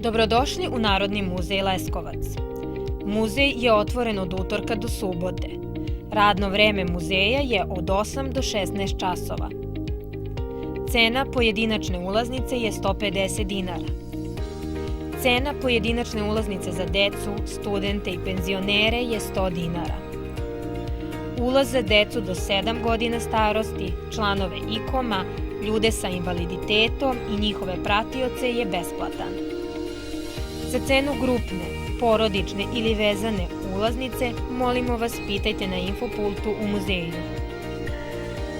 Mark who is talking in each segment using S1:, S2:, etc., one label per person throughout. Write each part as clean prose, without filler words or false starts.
S1: Dobrodošli u Narodni muzej Leskovac. Muzej je otvoren od utorka do subote. Radno vreme muzeja je od 8 do 16 časova. Cena pojedinačne ulaznice je 150 dinara. Cena pojedinačne ulaznice za decu, studente i penzionere je 100 dinara. Ulaz za decu do 7 godina starosti, članove IKOM-a, ljude sa invaliditetom i njihove pratioce je besplatan. Za cenu grupne, porodične ili vezane ulaznice, molimo vas pitajte na infopultu u muzeju.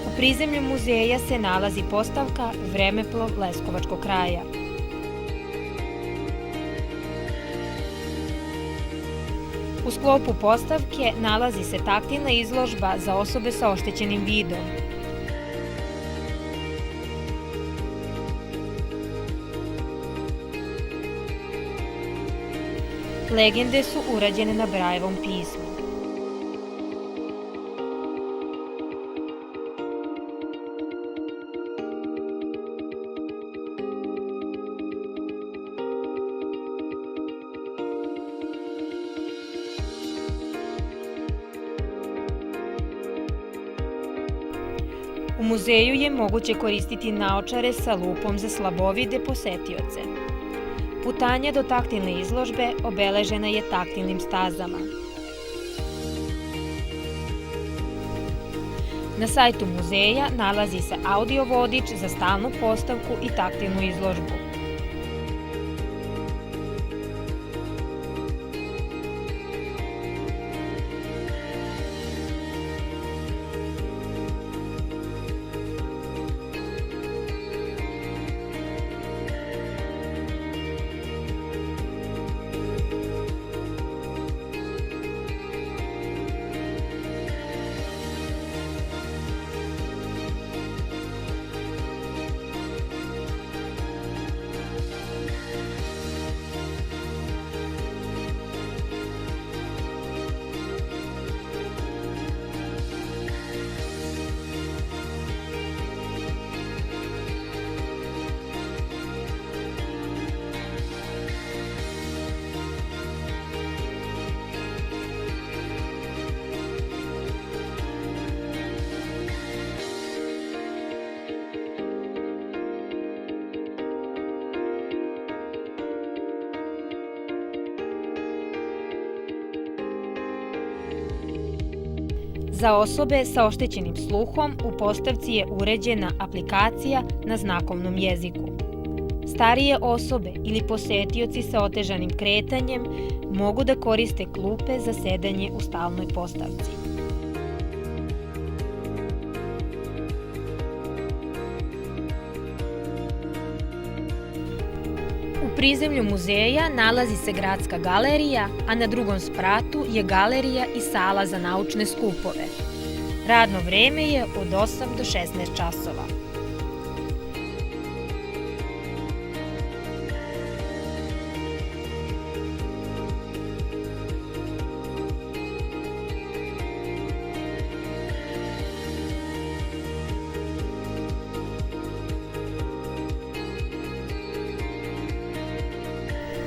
S1: U prizemlju muzeja se nalazi postavka Vremeplov Leskovačkog kraja. U sklopu postavke nalazi se taktilna izložba za osobe sa oštećenim vidom. Legende su urađene na Brajevom pismu. U muzeju je moguće koristiti naočare sa lupom za slabovide posetioce. Putanja do taktilne izložbe obeležena je taktilnim stazama. Na sajtu muzeja nalazi se audio vodič za stalnu postavku i taktilnu izložbu. Za osobe sa oštećenim sluhom u postavci je uređena aplikacija na znakovnom jeziku. Starije osobe ili posetioci sa otežanim kretanjem mogu da koriste klupe za sedanje u stalnoj postavci. U prizemlju muzeja nalazi se gradska galerija, a na drugom spratu je galerija i sala za naučne skupove. Radno vreme je od 8 do 16 časova.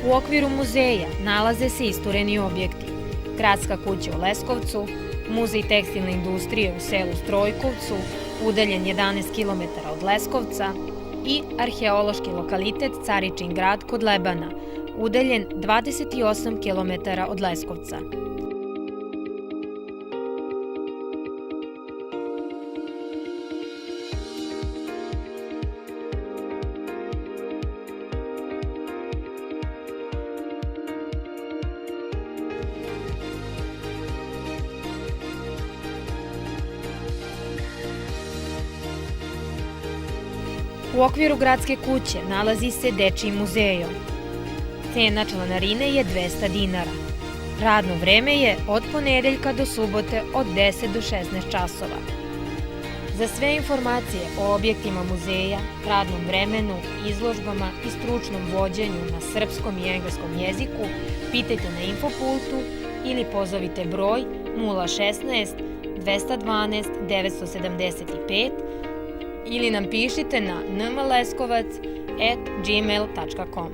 S1: U okviru muzeja nalaze se istureni objekti: Gradska kuća u Leskovcu, Muzej tekstilne industrije u selu Strojkovcu, udaljen 11 km od Leskovca, i arheološki lokalitet Caričin grad kod Lebana, udaljen 28 km od Leskovca. U okviru gradske kuće nalazi se Dečiji muzejom. Cena članarine je 200 dinara. Radno vreme je od ponedeljka do subote od 10 do 16 časova. Za sve informacije o objektima muzeja, radnom vremenu, izložbama i stručnom vođenju na srpskom i engleskom jeziku, pitajte na infopultu ili pozovite broj 016 212 975 ili nam pišite na nmleskovac@gmail.com.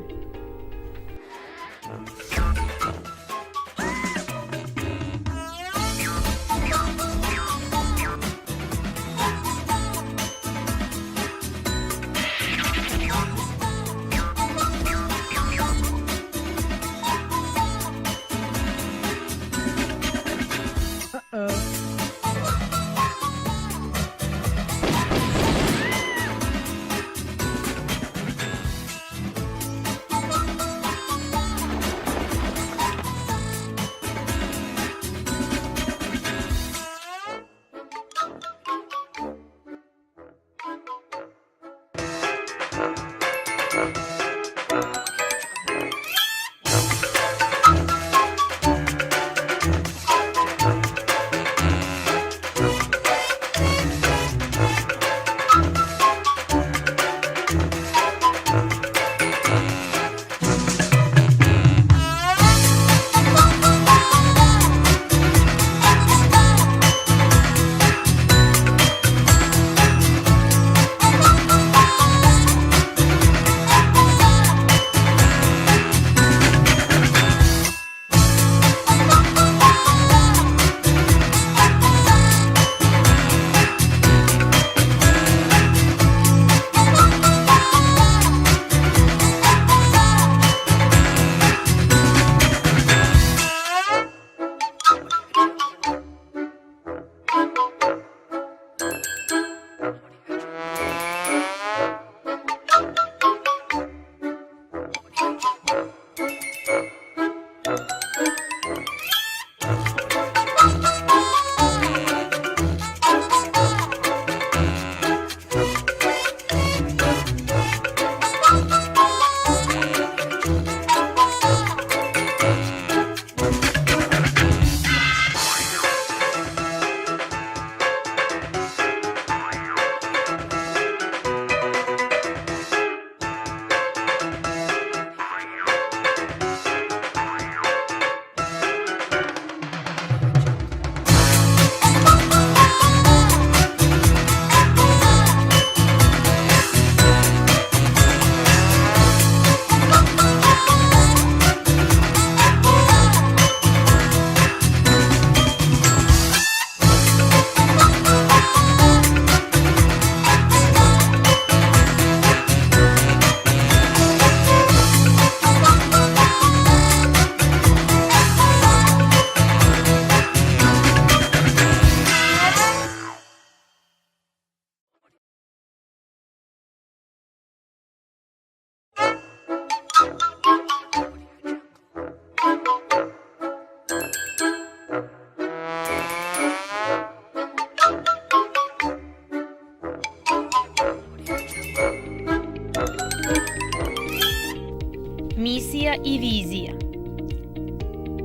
S1: Misija i vizija.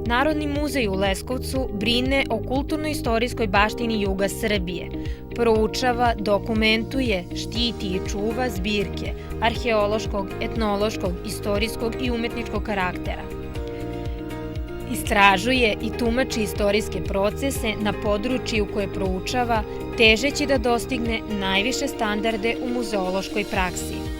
S1: Narodni muzej u Leskovcu brine o kulturno-istorijskoj baštini juga Srbije, proučava, dokumentuje, štiti i čuva zbirke arheološkog, etnološkog, istorijskog i umetničkog karaktera. Istražuje i tumači istorijske procese na području koje proučava, težeći da dostigne najviše standarde u muzeološkoj praksi.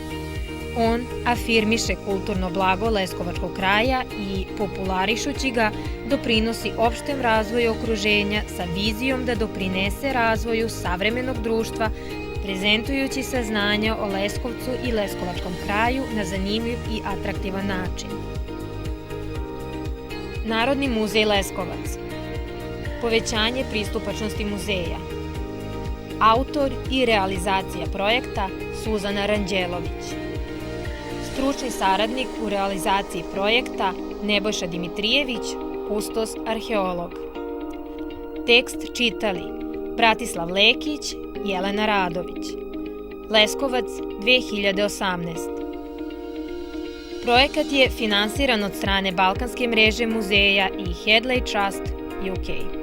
S1: On afirmiše kulturno blago Leskovačkog kraja i, popularišući ga, doprinosi opštem razvoju okruženja sa vizijom da doprinese razvoju savremenog društva, prezentujući saznanja o Leskovcu i Leskovačkom kraju na zanimljiv i atraktivan način. Narodni muzej Leskovac. Povećanje pristupačnosti muzeja. Autor i realizacija projekta Suzana Ranđelović. Stručni saradnik u realizaciji projekta Nebojša Dimitrijević, kustos arheolog. Tekst čitali Bratislav Lekić, Jelena Radović. Leskovac 2018. Projekat je finansiran od strane Balkanske mreže muzeja i Hedley Trust UK.